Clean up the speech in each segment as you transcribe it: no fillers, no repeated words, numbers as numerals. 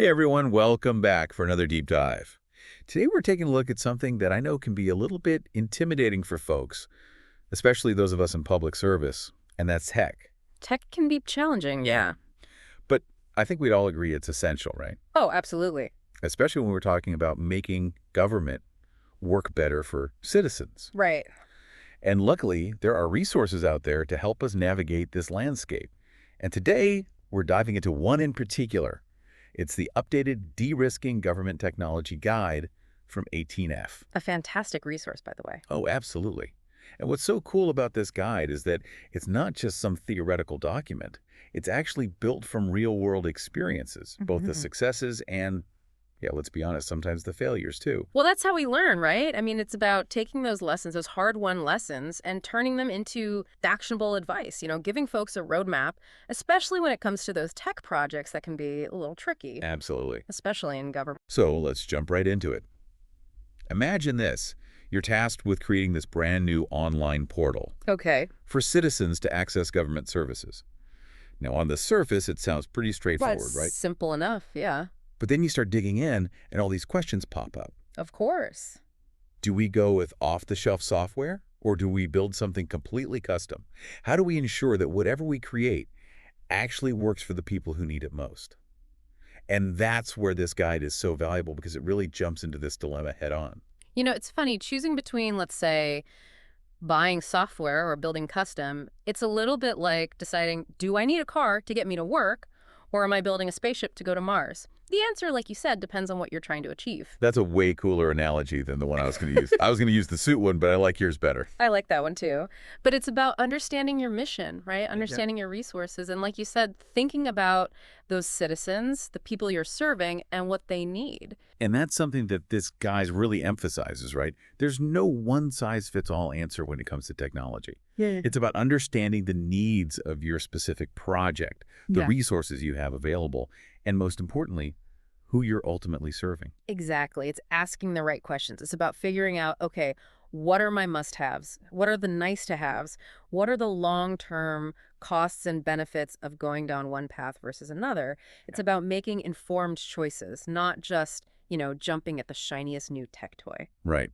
Hey everyone, welcome back for another deep dive. Today we're taking a look at something that I know can be a little bit intimidating for folks, especially those of us in public service, and that's tech. Tech can be challenging, yeah. But I think we'd all agree it's essential, right? Oh, absolutely. Especially when we're talking about making government work better for citizens. Right. And luckily, there are resources out there to help us navigate this landscape. And today, we're diving into one in particular. It's the updated De-risking Government Technology Guide from 18F. A fantastic resource, by the way. Oh, absolutely. And what's so cool about this guide is that it's not just some theoretical document. It's actually built from real-world experiences, both the successes and, yeah, let's be honest, sometimes the failures too. Well, that's how we learn, right? I mean, it's about taking those lessons, those hard-won lessons, and turning them into actionable advice, giving folks a roadmap, especially when it comes to those tech projects that can be a little tricky, Absolutely. especially in government. So let's jump right into it. Imagine this. You're tasked with creating this brand new online portal Okay. for citizens to access government services. Now, on the surface, it sounds pretty straightforward, right? Simple enough, yeah. But then you start digging in, and all these questions pop up. Of course. Do we go with off-the-shelf software, or do we build something completely custom? How do we ensure that whatever we create actually works for the people who need it most? And that's where this guide is so valuable, because it really jumps into this dilemma head-on. It's funny, choosing between, let's say, buying software or building custom, it's a little bit like deciding, do I need a car to get me to work, or am I building a spaceship to go to Mars? The answer, like you said, depends on what you're trying to achieve. That's a way cooler analogy than the one I was going to use. I was going to use the suit one, but I like yours better. I like that one too. But it's about understanding your mission, right? Understanding your resources. And like you said, thinking about those citizens, the people you're serving, and what they need. And that's something that this guide really emphasizes, right? There's no one-size-fits-all answer when it comes to technology. Yeah. It's about understanding the needs of your specific project, the resources you have available, and most importantly, who you're ultimately serving. Exactly. It's asking the right questions. It's about figuring out, okay, what are my must-haves? What are the nice-to-haves? What are the long-term costs and benefits of going down one path versus another? It's about making informed choices, not just, jumping at the shiniest new tech toy. Right.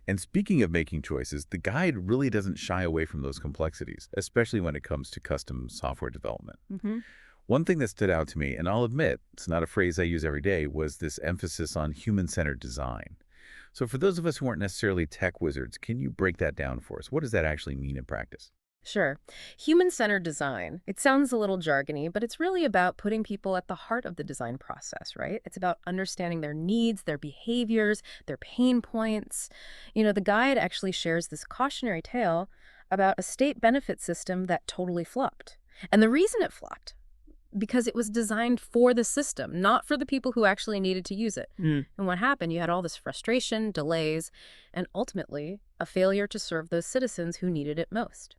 And speaking of making choices, the guide really doesn't shy away from those complexities, especially when it comes to custom software development. One thing that stood out to me, and I'll admit, it's not a phrase I use every day, was this emphasis on human-centered design. So for those of us who aren't necessarily tech wizards, can you break that down for us? What does that actually mean in practice? Sure. Human-centered design. It sounds a little jargony, but it's really about putting people at the heart of the design process, right? It's about understanding their needs, their behaviors, their pain points. The guide actually shares this cautionary tale about a state benefit system that totally flopped. And the reason it flopped, because it was designed for the system, not for the people who actually needed to use it. And what happened? You had all this frustration, delays, and ultimately a failure to serve those citizens who needed it most.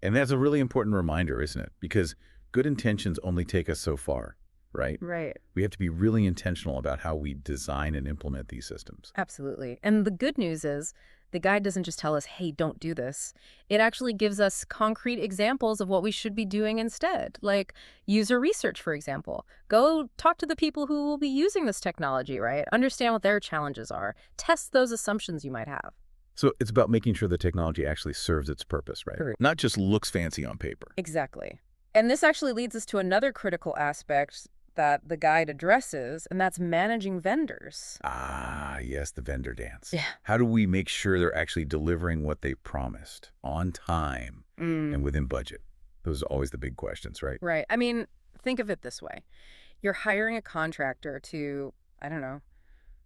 And that's a really important reminder, isn't it? Because good intentions only take us so far, right? Right. We have to be really intentional about how we design and implement these systems. Absolutely. And the good news is the guide doesn't just tell us, hey, don't do this. It actually gives us concrete examples of what we should be doing instead, like user research, for example. Go talk to the people who will be using this technology, right? Understand what their challenges are. Test those assumptions you might have. So it's about making sure the technology actually serves its purpose, right? Correct. Not just looks fancy on paper. Exactly. And this actually leads us to another critical aspect that the guide addresses, and that's managing vendors. Ah, yes, the vendor dance. Yeah. How do we make sure they're actually delivering what they promised on time and within budget? Those are always the big questions, right? Right. I mean, think of it this way. You're hiring a contractor to,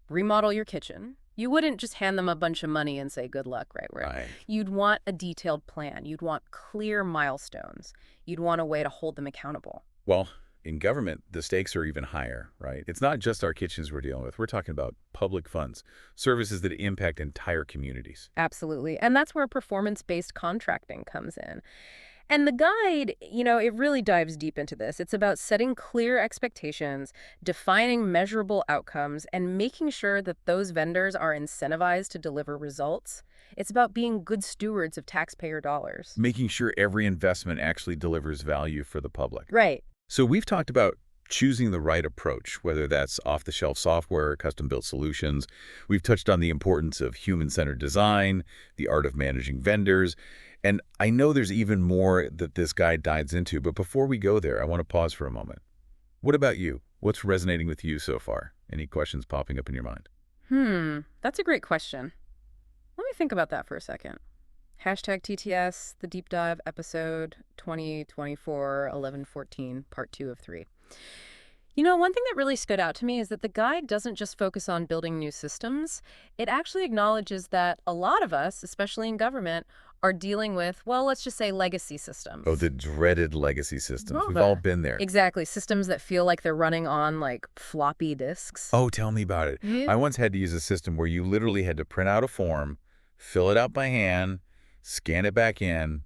remodel your kitchen. You wouldn't just hand them a bunch of money and say, good luck, right? Right. You'd want a detailed plan. You'd want clear milestones. You'd want a way to hold them accountable. Well, in government, the stakes are even higher, right? It's not just our kitchens we're dealing with. We're talking about public funds, services that impact entire communities. Absolutely. And that's where performance-based contracting comes in. And the guide, it really dives deep into this. It's about setting clear expectations, defining measurable outcomes, and making sure that those vendors are incentivized to deliver results. It's about being good stewards of taxpayer dollars. Making sure every investment actually delivers value for the public. Right. So we've talked about choosing the right approach, whether that's off-the-shelf software, custom-built solutions. We've touched on the importance of human-centered design, the art of managing vendors, and I know there's even more that this guide dives into, but before we go there, I want to pause for a moment. What about you? What's resonating with you so far? Any questions popping up in your mind? That's a great question. Let me think about that for a second. Hashtag TTS, the deep dive episode 2024-11-14, part 2 of 3. One thing that really stood out to me is that the guide doesn't just focus on building new systems. It actually acknowledges that a lot of us, especially in government, are dealing with, well, let's just say legacy systems. Oh, the dreaded legacy systems. We've all been there. Exactly. Systems that feel like they're running on, like, floppy disks. Oh, tell me about it. Yeah. I once had to use a system where you literally had to print out a form, fill it out by hand, scan it back in.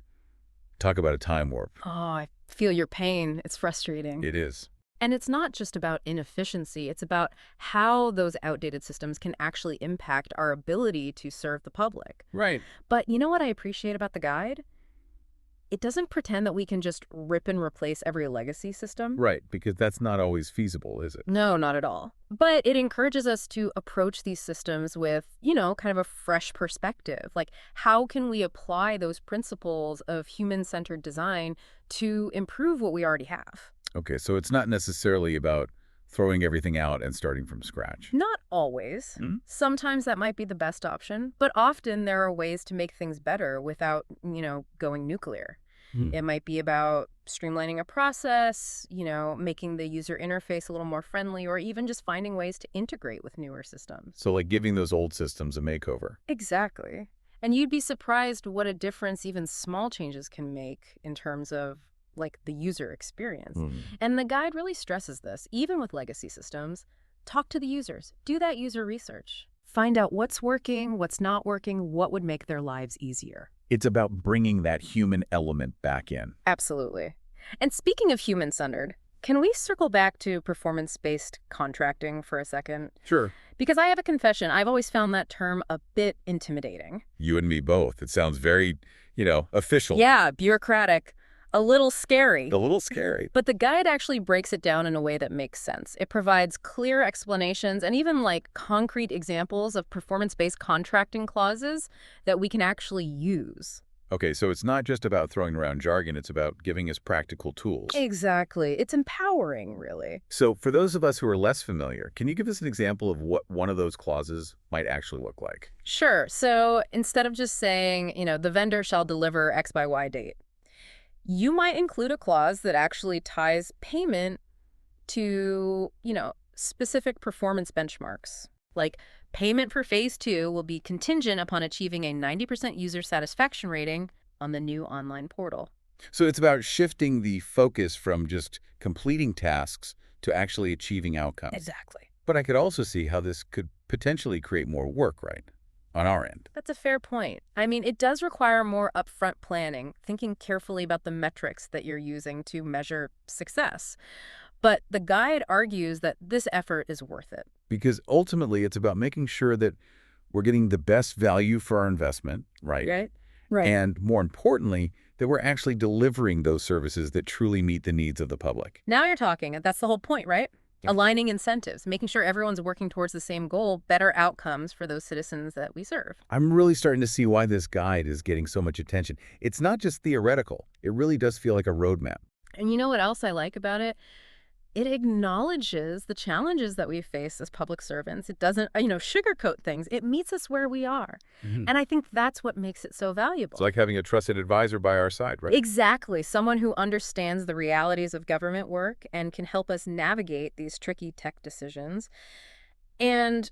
Talk about a time warp. Oh, I feel your pain. It's frustrating. It is. And it's not just about inefficiency. It's about how those outdated systems can actually impact our ability to serve the public. Right. But you know what I appreciate about the guide? It doesn't pretend that we can just rip and replace every legacy system. Right, because that's not always feasible, is it? No, not at all. But it encourages us to approach these systems with, kind of a fresh perspective. Like, how can we apply those principles of human-centered design to improve what we already have? Okay, so it's not necessarily about throwing everything out and starting from scratch. Not always. Sometimes that might be the best option, but often there are ways to make things better without, going nuclear. It might be about streamlining a process, making the user interface a little more friendly, or even just finding ways to integrate with newer systems. So like giving those old systems a makeover. Exactly. And you'd be surprised what a difference even small changes can make in terms of like the user experience. And the guide really stresses this. Even with legacy systems, talk to the users. Do that user research. Find out what's working, what's not working, what would make their lives easier. It's about bringing that human element back in. Absolutely. And speaking of human-centered, can we circle back to performance-based contracting for a second? Sure. Because I have a confession. I've always found that term a bit intimidating. You and me both. It sounds very, official. Yeah, bureaucratic. A little scary. A little scary. But the guide actually breaks it down in a way that makes sense. It provides clear explanations and even like concrete examples of performance-based contracting clauses that we can actually use. Okay, so it's not just about throwing around jargon, it's about giving us practical tools. Exactly. It's empowering, really. So for those of us who are less familiar, can you give us an example of what one of those clauses might actually look like? Sure. So instead of just saying, the vendor shall deliver X by Y date, you might include a clause that actually ties payment to, specific performance benchmarks. Like, payment for phase 2 will be contingent upon achieving a 90% user satisfaction rating on the new online portal. So it's about shifting the focus from just completing tasks to actually achieving outcomes. Exactly. But I could also see how this could potentially create more work, right? On our end. That's a fair point. I mean, it does require more upfront planning, thinking carefully about the metrics that you're using to measure success. But the guide argues that this effort is worth it. Because ultimately, it's about making sure that we're getting the best value for our investment, right? Right. And more importantly, that we're actually delivering those services that truly meet the needs of the public. Now you're talking. That's the whole point, right? Yeah. Aligning incentives, making sure everyone's working towards the same goal, better outcomes for those citizens that we serve. I'm really starting to see why this guide is getting so much attention. It's not just theoretical. It really does feel like a roadmap. And you know what else I like about it? It acknowledges the challenges that we face as public servants. It doesn't, sugarcoat things. It meets us where we are. And I think that's what makes it so valuable. It's like having a trusted advisor by our side, right? Exactly. Someone who understands the realities of government work and can help us navigate these tricky tech decisions. And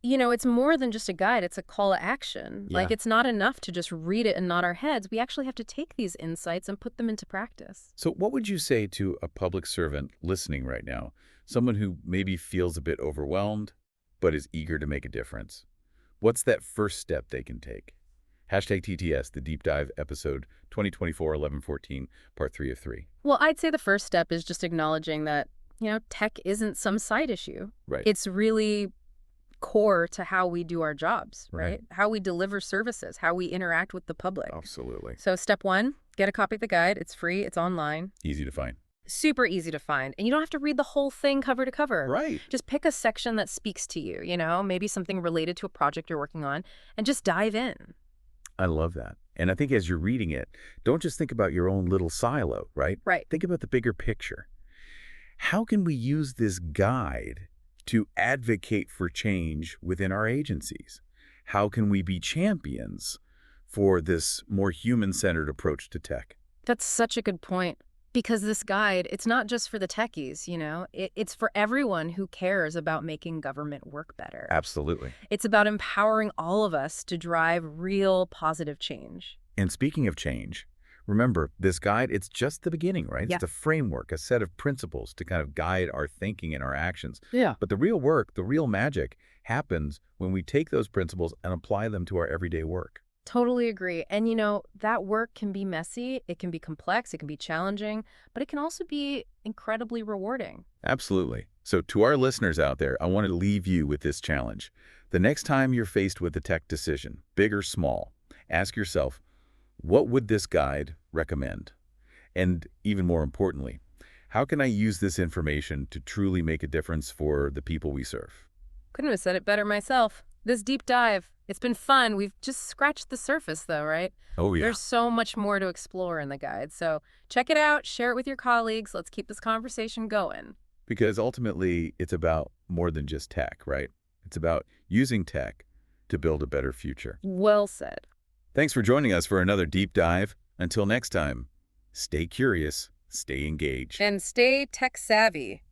it's more than just a guide. It's a call to action. Yeah. Like, it's not enough to just read it and nod our heads. We actually have to take these insights and put them into practice. So what would you say to a public servant listening right now, someone who maybe feels a bit overwhelmed but is eager to make a difference? What's that first step they can take? Hashtag TTS, the deep dive episode 2024-11-14, part 3 of 3. Well, I'd say the first step is just acknowledging that, tech isn't some side issue. Right. It's really core to how we do our jobs, right? How we deliver services, how we interact with the public. Absolutely. So step 1, get a copy of the guide. It's free. It's online. Easy to find. Super easy to find. And you don't have to read the whole thing cover to cover. Right. Just pick a section that speaks to you, maybe something related to a project you're working on, and just dive in. I love that. And I think as you're reading it, don't just think about your own little silo, right? Right. Think about the bigger picture. How can we use this guide to advocate for change within our agencies? How can we be champions for this more human-centered approach to tech? That's such a good point. Because this guide, it's not just for the techies, it's for everyone who cares about making government work better. Absolutely. It's about empowering all of us to drive real positive change. And speaking of change, remember, this guide, it's just the beginning, right? Yeah. It's a framework, a set of principles to kind of guide our thinking and our actions. Yeah. But the real work, the real magic happens when we take those principles and apply them to our everyday work. Totally agree. And that work can be messy, it can be complex, it can be challenging, but it can also be incredibly rewarding. Absolutely. So to our listeners out there, I want to leave you with this challenge. The next time you're faced with a tech decision, big or small, ask yourself, what would this guide recommend? And even more importantly, how can I use this information to truly make a difference for the people we serve? Couldn't have said it better myself. This deep dive, it's been fun. We've just scratched the surface though, right? Oh, yeah. There's so much more to explore in the guide. So check it out, share it with your colleagues. Let's keep this conversation going. Because ultimately, it's about more than just tech, right? It's about using tech to build a better future. Well said. Thanks for joining us for another deep dive. Until next time, stay curious, stay engaged. And stay tech savvy.